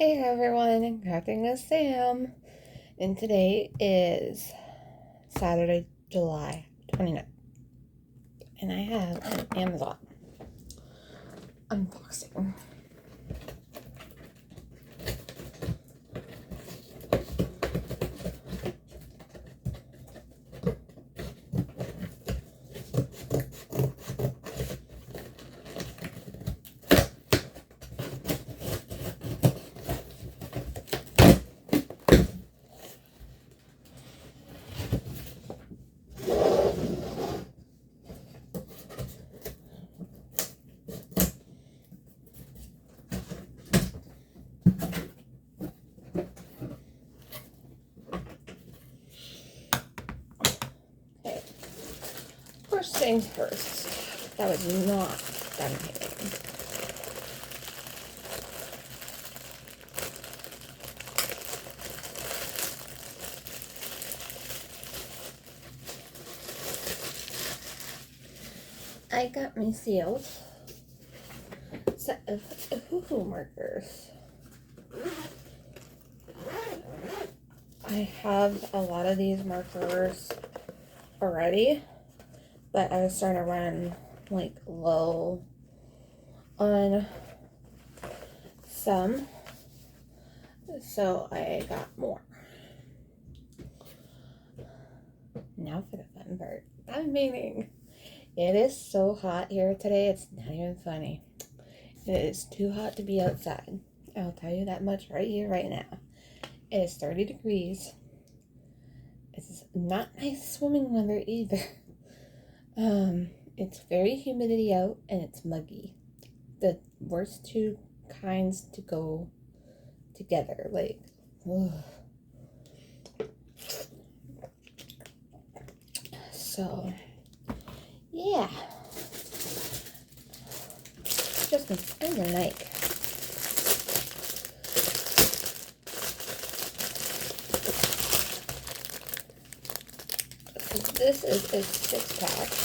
Hey everyone, Crafting with Sam, and today is Saturday, July 29th, and I have an Amazon unboxing. Okay, first things first, that was not done here. I got me sealed set of hoo-hoo markers. I have a lot of these markers already, but I was starting to run like low on some, so I got more. Now for the fun part. I'm painting. It is so hot here today, it's not even funny. It is too hot to be outside. I'll tell you that much right here, right now. It is 30 degrees. It's not nice swimming weather either. It's very humidity out and it's muggy. The worst two kinds to go together. Like, ugh. So, yeah. Just been spending the night. This is a 6-pack.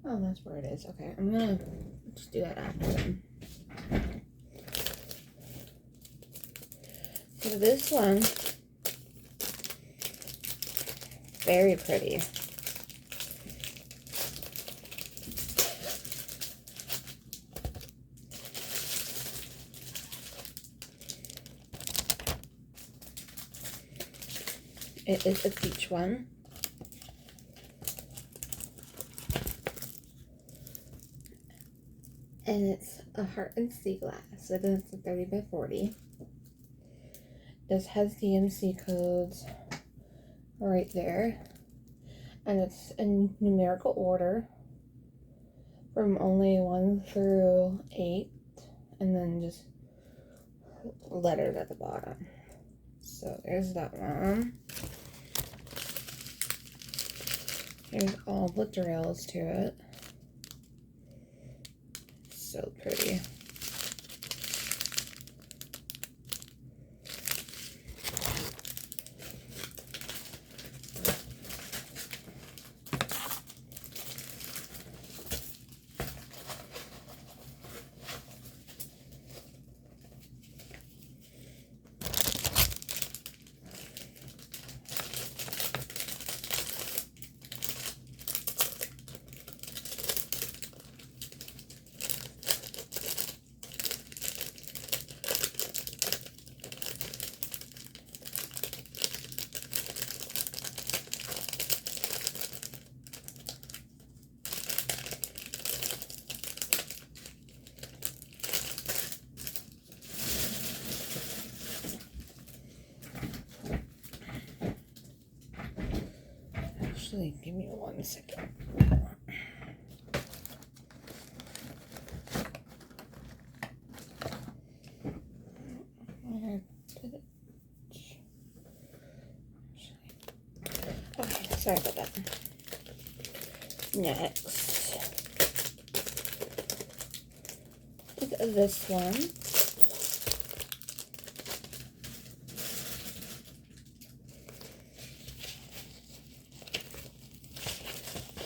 Oh, that's where it is. Okay, I'm gonna just do that after then. So this one, very pretty. It is a peach one. And it's a heart and sea glass. So then it's a 30 by 40. This has DMC codes right there. And it's in numerical order from only 1 through 8. And then just letters at the bottom. So there's that one. Here's all the drills to it. So pretty. Actually, give me 1 second. Where did it Sorry about that. Next is this one.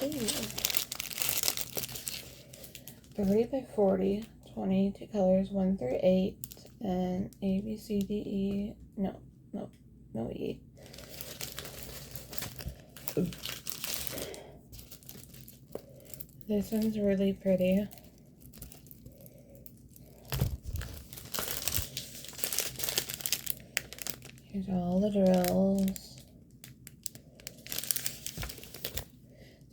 Ooh. 30 by 40, 22 colors, 1 through 8, and A, B, C, D, E. No E. This one's really pretty. Here's all the drills.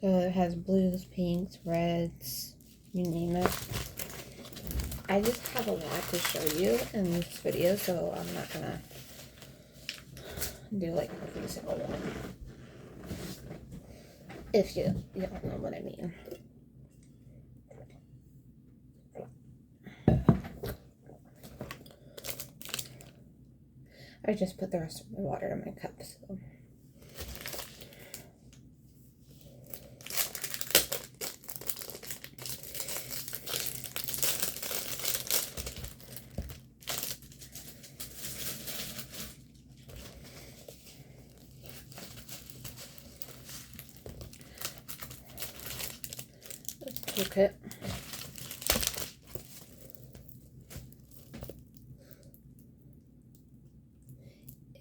So it has blues, pinks, reds, you name it. I just have a lot to show you in this video, so I'm not gonna do like every single one. If you don't know what I mean. I just put the rest of my water in my cup, so. Let's cook it.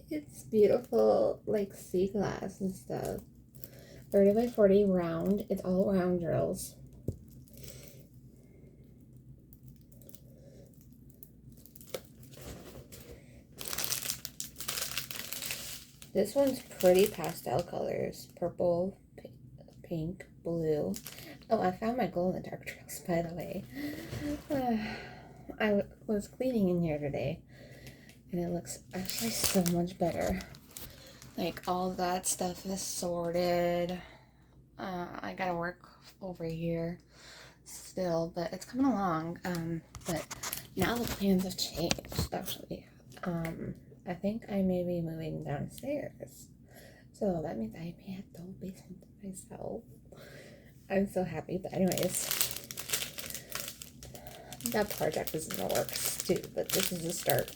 It's beautiful, like sea glass and stuff. 30 by 40 round. It's all round drills. This one's pretty pastel colors. Purple, pink, blue. Oh, I found my glow-in-the-dark drills, by the way. I was cleaning in here today, and it looks actually so much better. Like, all that stuff is sorted. I gotta work over here still, but it's coming along. But now the plans have changed, actually. I think I may be moving downstairs. So that means I may have the whole basement to myself. I'm so happy. But anyways, that project is in the works too, but this is the start.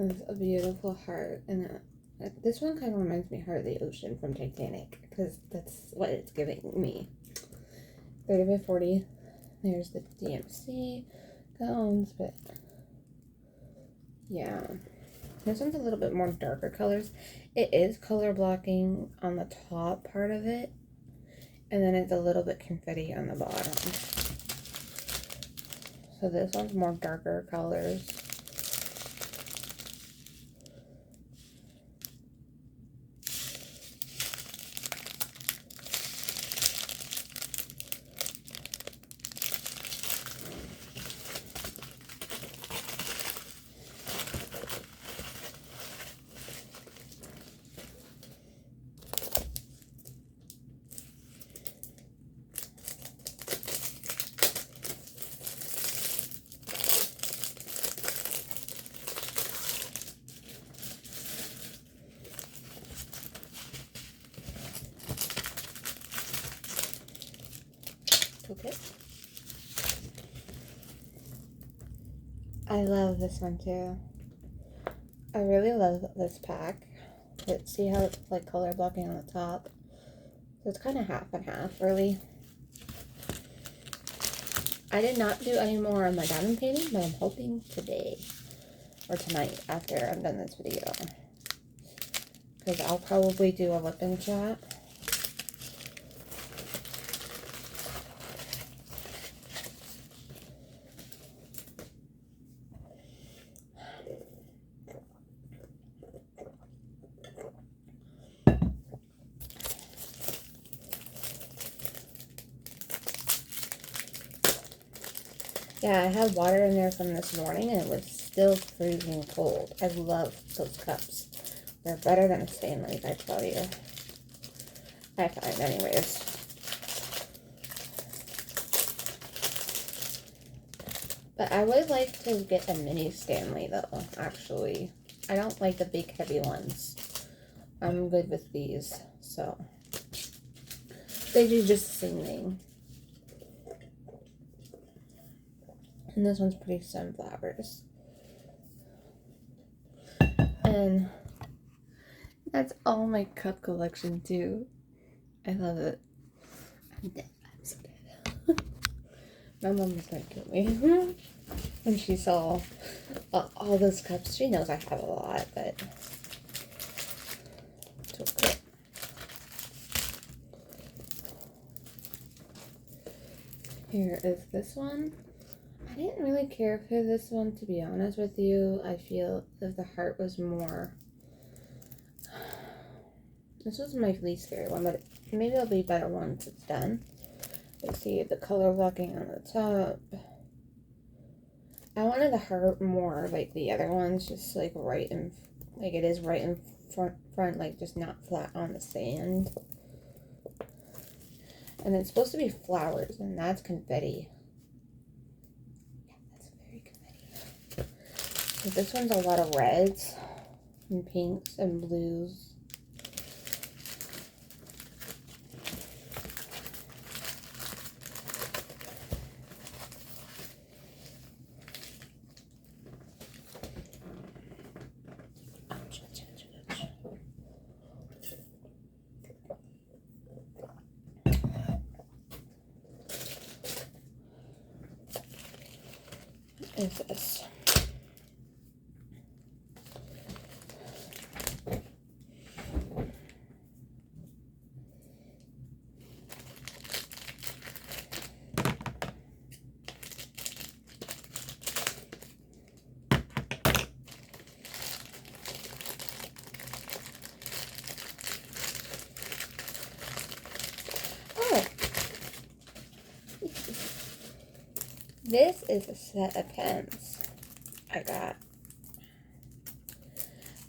It's a beautiful heart, and this one kind of reminds me of Heart of the Ocean from Titanic, because that's what it's giving me. 30 by 40. There's the DMC cones, but yeah. This one's a little bit more darker colors. It is color blocking on the top part of it, and then it's a little bit confetti on the bottom. So this one's more darker colors. Okay. I love this one too. I really love this pack. But see how it's like color blocking on the top? So it's kind of half and half, really. I did not do any more on my diamond painting, but I'm hoping today or tonight after I'm done this video. because I'll probably do a lip and chat. Yeah, I had water in there from this morning and it was still freezing cold. I love those cups. They're better than Stanley's, I tell you. I find anyways. But I would like to get a mini Stanley though, actually. I don't like the big heavy ones. I'm good with these, so. They do just the same thing. And this one's pretty sunflowers. And that's all my cup collection too. I love it. I'm dead. I'm so dead. My mom was gonna kill me when she saw all those cups. She knows I have a lot, but it's okay. Here is this one. I didn't really care for this one, to be honest with you. I feel if the heart was more... This was my least favorite one, but maybe it'll be better once it's done. You see the color blocking on the top. I wanted the heart more like the other ones, just like right in... Like it is right in front, like just not flat on the sand. And it's supposed to be flowers, and that's confetti. This one's a lot of reds and pinks and blues. What is this? This is a set of pens I got.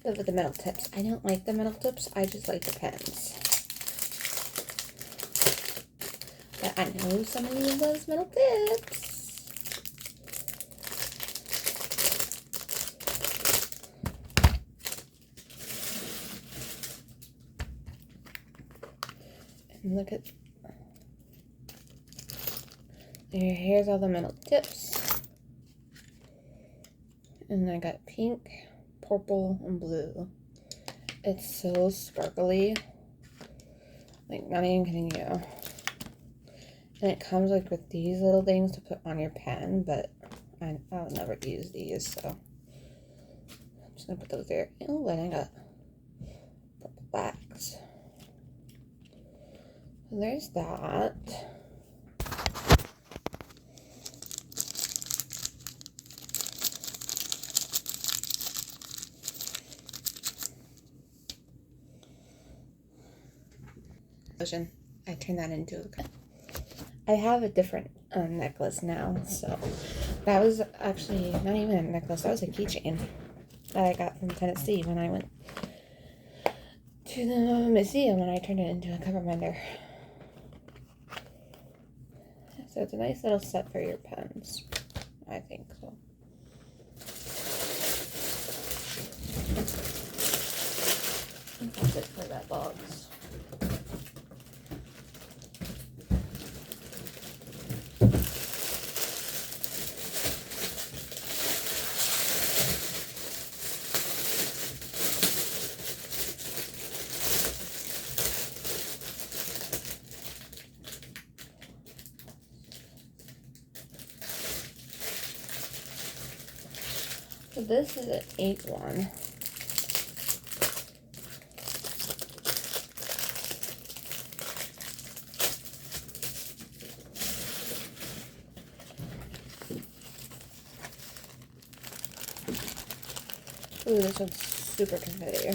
But with the metal tips. I don't like the metal tips, I just like the pens. But I know somebody loves metal tips. And look at... Here's all the metal tips. And I got pink, purple, and blue. It's so sparkly. Like, not even kidding you. And it comes like with these little things to put on your pen, but I'll never use these, so I'm just gonna put those there. Oh, and I got purple backs. So there's that. I turned that into a... I have a different necklace now, so that was actually not even a necklace, that was a keychain that I got from Tennessee when I went to the museum and I turned it into a cover binder. So it's a nice little set for your pens, I think so. That's it for that box. So this is an 8 one. Ooh, this one's super confetti.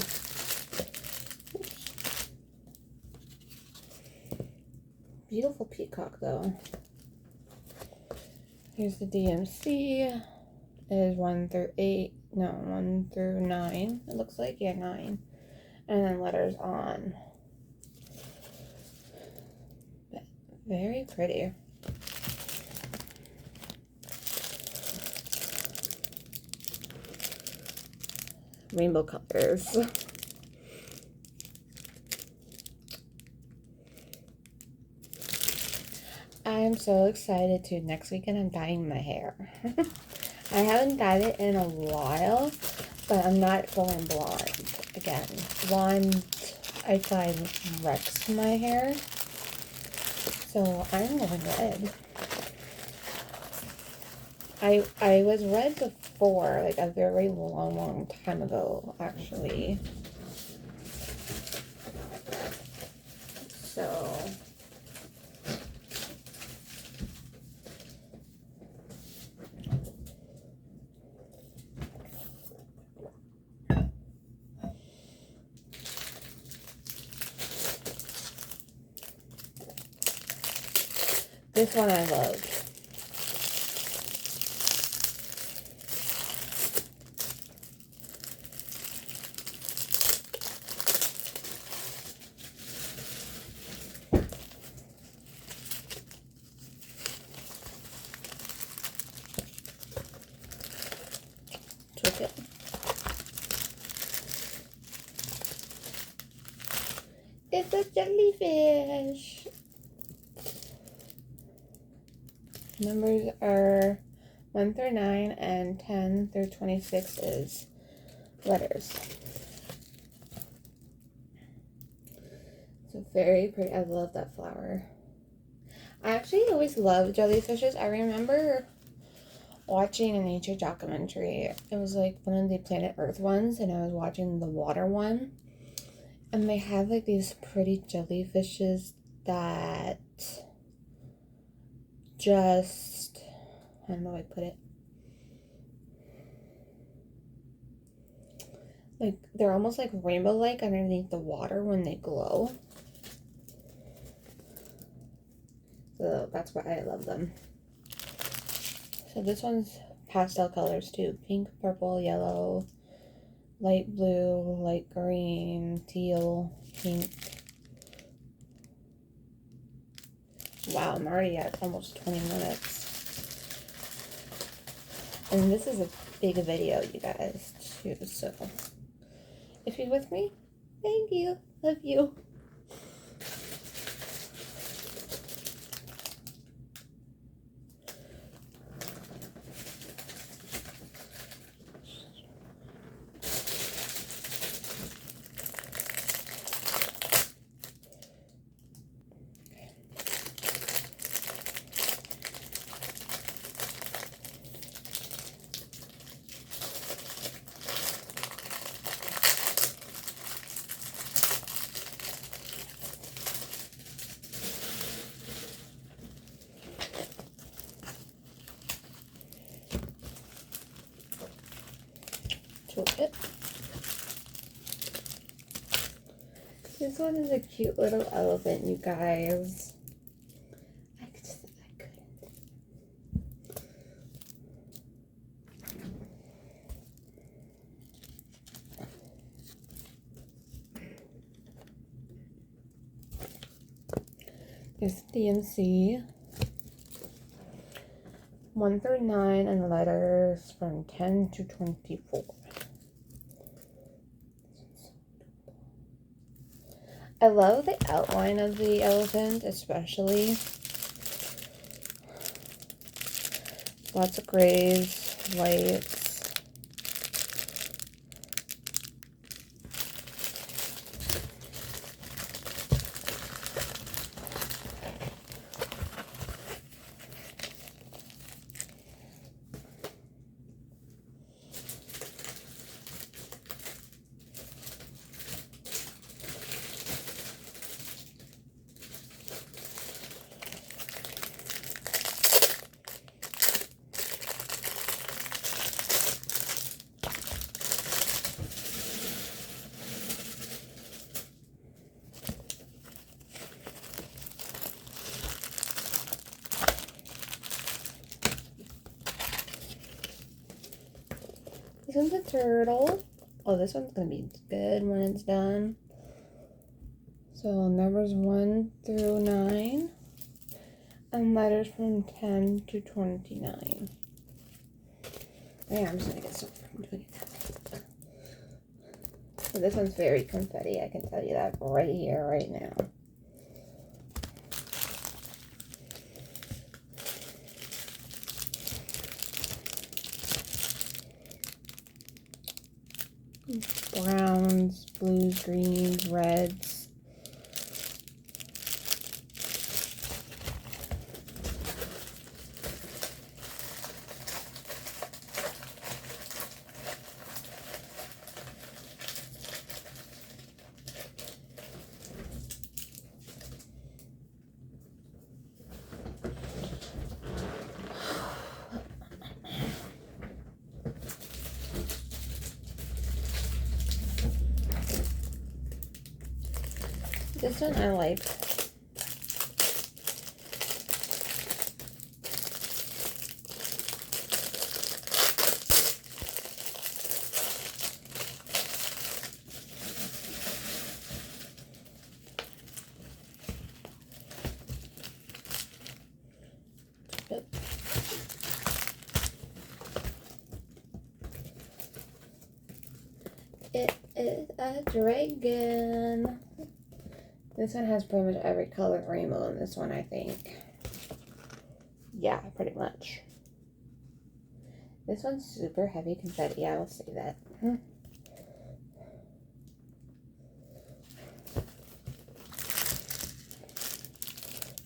Oops. Beautiful peacock, though. Here's the DMC. It is 1 through 8. No, 1 through 9. It looks like, yeah, 9. And then letters on. But very pretty. Rainbow colors. I am so excited to next weekend I'm dyeing my hair. I haven't dyed it in a while, but I'm not going blonde again. Blonde, I find, wrecks my hair. So I'm going red. I was red before, like a very long time ago, actually. So this one I love. Took it. It's a jellyfish. Numbers are 1 through 9 and 10 through 26 is letters. So very pretty. I love that flower. I actually always loved jellyfishes. I remember watching a nature documentary. It was like one of the Planet Earth ones, and I was watching the water one. And they have like these pretty jellyfishes that just, I don't know how I put it. Like, they're almost like rainbow-like underneath the water when they glow. So that's why I love them. So this one's pastel colors too. Pink, purple, yellow, light blue, light green, teal, pink. Wow, I'm already at almost 20 minutes. And this is a big video, you guys, too. So if you're with me, thank you. Love you. It. This one is a cute little elephant, you guys. I couldn't. There's DMC 1 through 9 and the letters from 10 to 24. I love the outline of the elephant, especially. Lots of grays, whites. one's a turtle. Oh, this one's going to be good when it's done. So numbers 1 through 9. And letters from 10 to 29. Yeah, I'm just going to get some from doing that. So this one's very confetti. I can tell you that right here, right now. Browns, blues, greens, reds. This one I like. It is a dragon. This one has pretty much every color rainbow in this one, I think. Yeah, pretty much. This one's super heavy confetti, I will say that.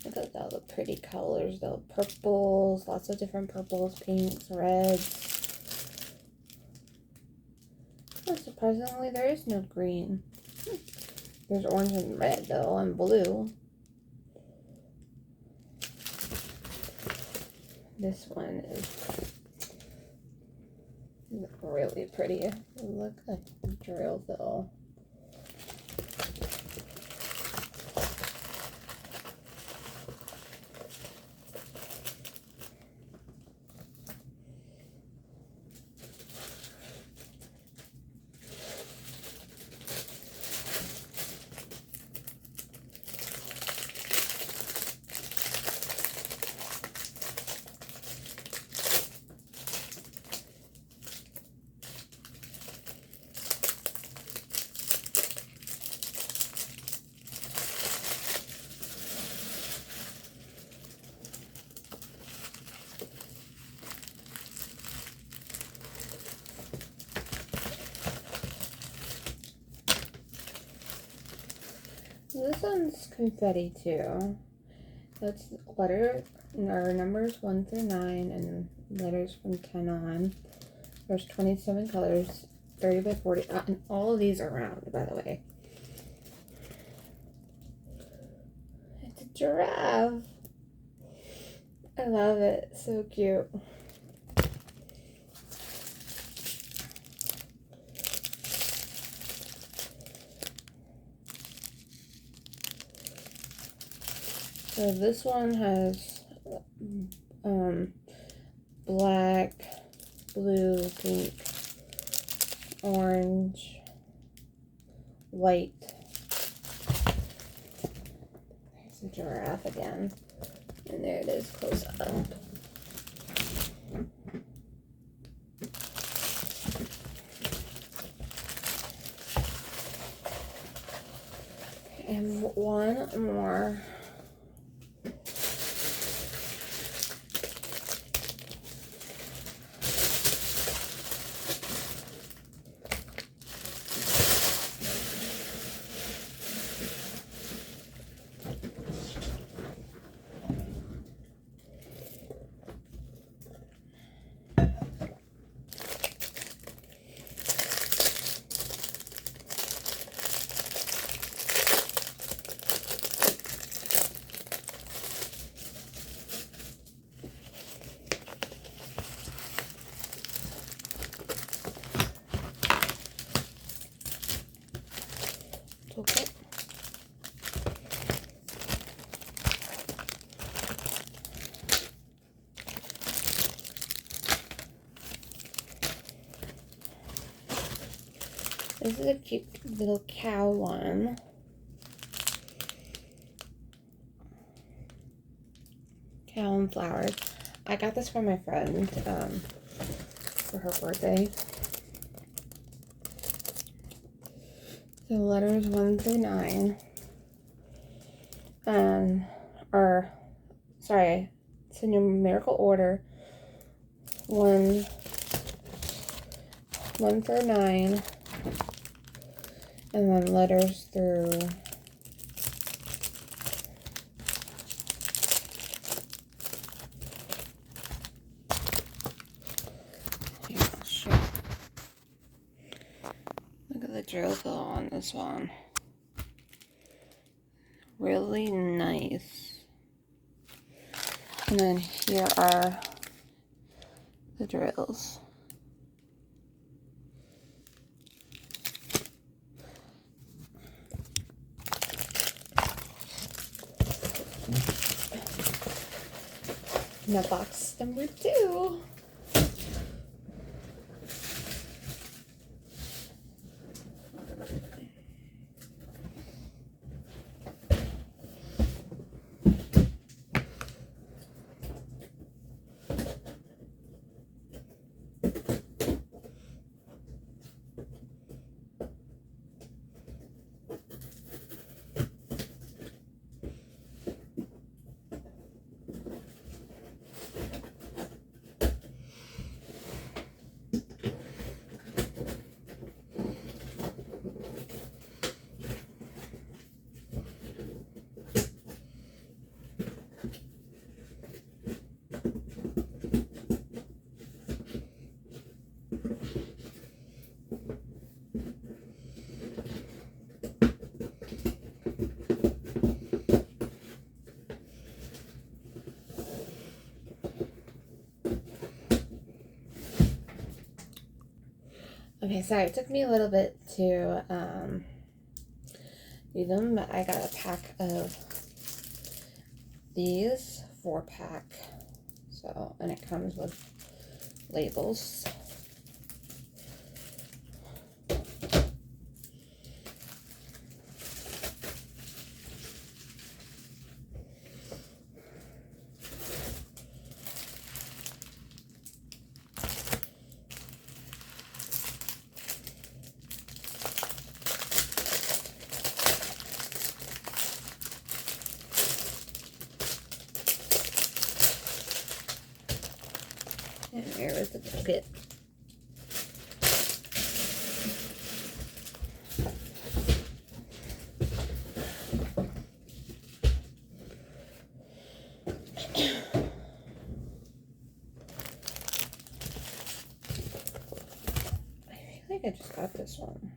Look at all the pretty colors, the purples, lots of different purples, pinks, reds. Oh, surprisingly, there is no green. There's orange and red, though, and blue. This one is really pretty. Look at the drill, though. This one's confetti too. That's numbers 1 through 9 and letters from 10 on. There's 27 colors, 30 by 40, and all of these are round, by the way. It's a giraffe. I love it. So cute. So this one has black, blue, pink, orange, white. There's a giraffe again. And there it is close up. And one more. This is a cute little cow one. Cow and flowers. I got this from my friend for her birthday. The letters 1 through 9. Sorry, it's in numerical order. 1 through 9. And then letters through look at the drill fill on this one. Really nice. And then here are the drills. Now box number 2. Okay, sorry, it took me a little bit to do them, but I got a pack of these, 4-pack. So, and it comes with labels. And there is the bucket. I feel like I just got this one.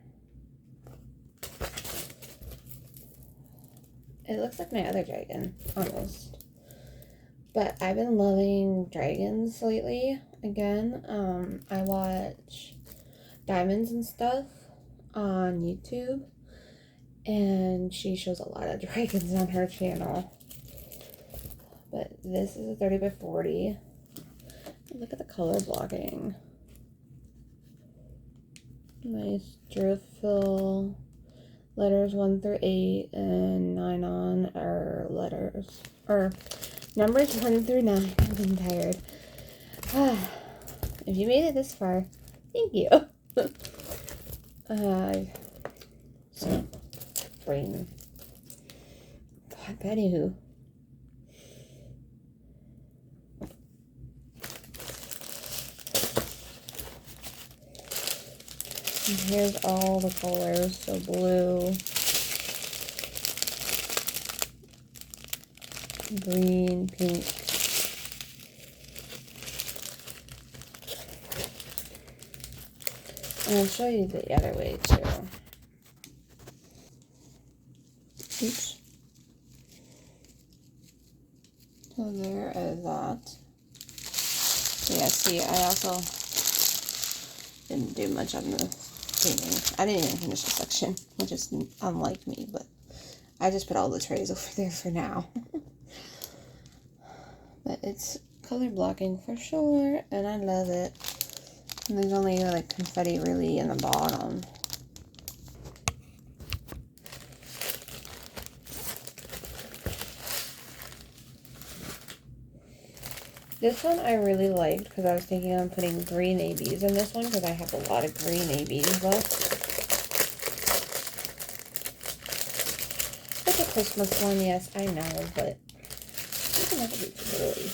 It looks like my other dragon, almost. But I've been loving dragons lately, again. I watch Diamonds and stuff on YouTube, and she shows a lot of dragons on her channel. But this is a 30 by 40. Look at the color blocking. Nice drill fill. Letters 1 through 8 and 9 on are letters. Or numbers 1 through 9. I've been tired. If you made it this far, thank you. So, brain. God, Betty who? And here's all the colors. So blue, green, pink. And I'll show you the other way too. Oops. So there is that. Yeah, see, I also didn't do much on the painting. I didn't even finish the section, which is unlike me, but I just put all the trays over there for now. But it's color blocking for sure, and I love it. And there's only like confetti really in the bottom. This one I really liked because I was thinking of putting green ABs in this one because I have a lot of green ABs left. It's a Christmas one, yes, I know, but you can have a reachability.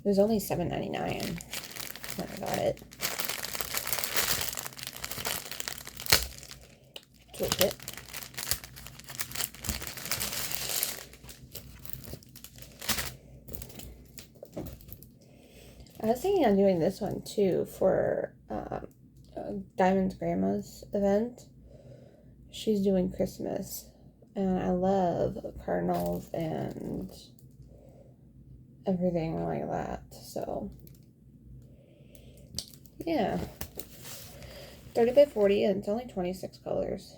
It was only $7.99 when I got it. Toolkit. I was thinking of doing this one too for Diamond's grandma's event. She's doing Christmas, and I love cardinals and everything like that. So yeah, 30 by 40, and it's only 26 colors.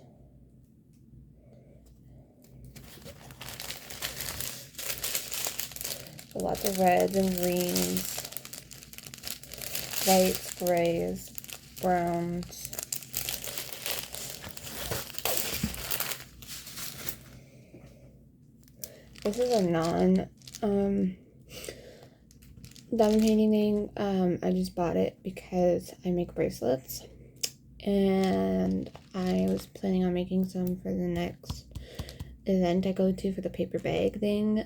So lots of reds and greens, whites, grays, browns. This is a diamond painting. I just bought it because I make bracelets, and I was planning on making some for the next event I go to for the paper bag thing.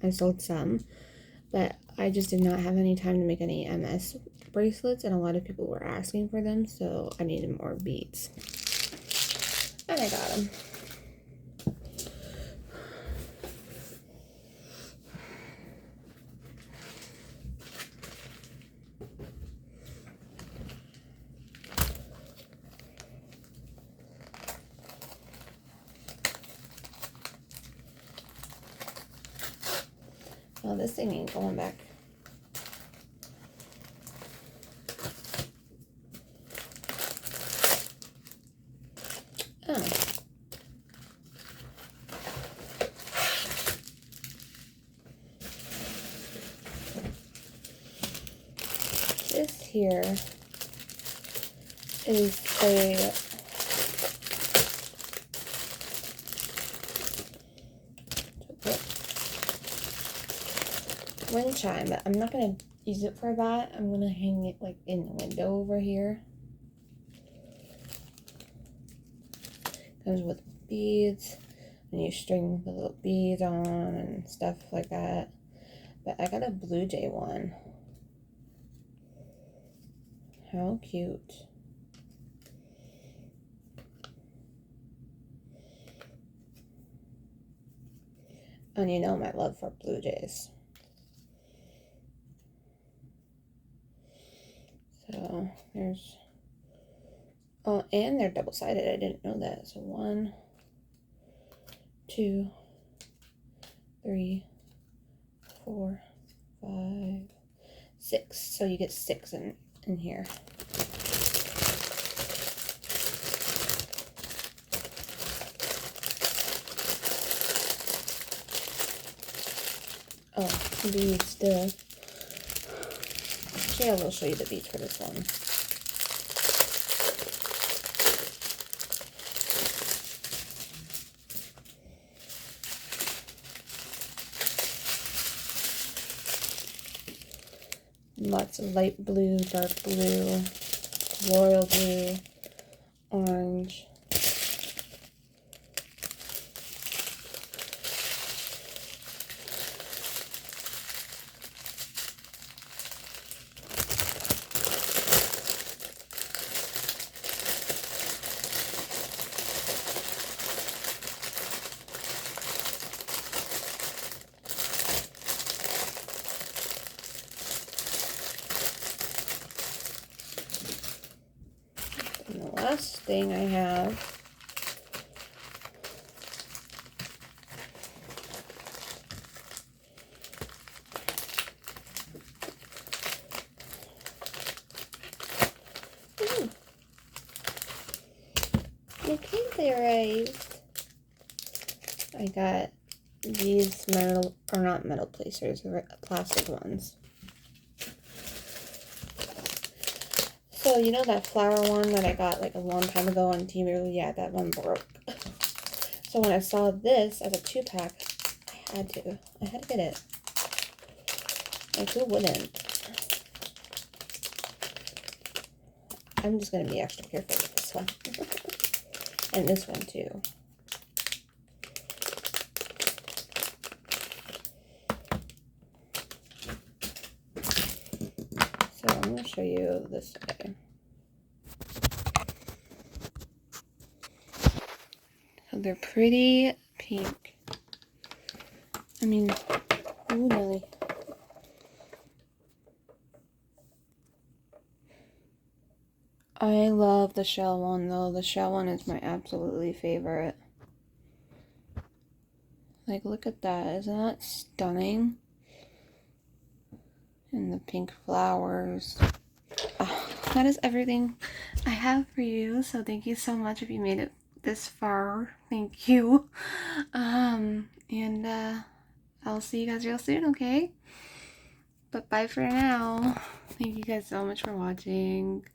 I sold some, but I just did not have any time to make any MS bracelets, and a lot of people were asking for them, so I needed more beads, and I got them. Oh, this thing ain't going back. Oh. This here is a wind chime, but I'm not going to use it for that. I'm going to hang it like in the window over here. Comes with beads, and you string the little beads on and stuff like that. But I got a Blue Jay one. How cute. And you know my love for Blue Jays. So there's, oh, and they're double-sided. I didn't know that. So 1, 2, 3, 4, 5, 6. So you get 6 in here. Oh, beads still. Actually, I will show you the beads for this one. Lots of light blue, dark blue, royal blue, orange. And the last thing I have my kids arrived. I got these metal, or not metal placers, plastic ones. So, you know that flower one that I got like a long time ago on Temu? Yeah, that one broke. So when I saw this as a 2-pack, I had to get it. Like it wouldn't. I'm just going to be extra careful with this one. And this one too. So I'm going to show you this way. So they're pretty pink. I mean, ooh, Nelly. I love the shell one though. The shell one is my absolutely favorite. Like, look at that. Isn't that stunning? And the pink flowers. Oh, that is everything I have for you. So thank you so much if you made it this far. Thank you. I'll see you guys real soon, okay? But bye for now. Thank you guys so much for watching.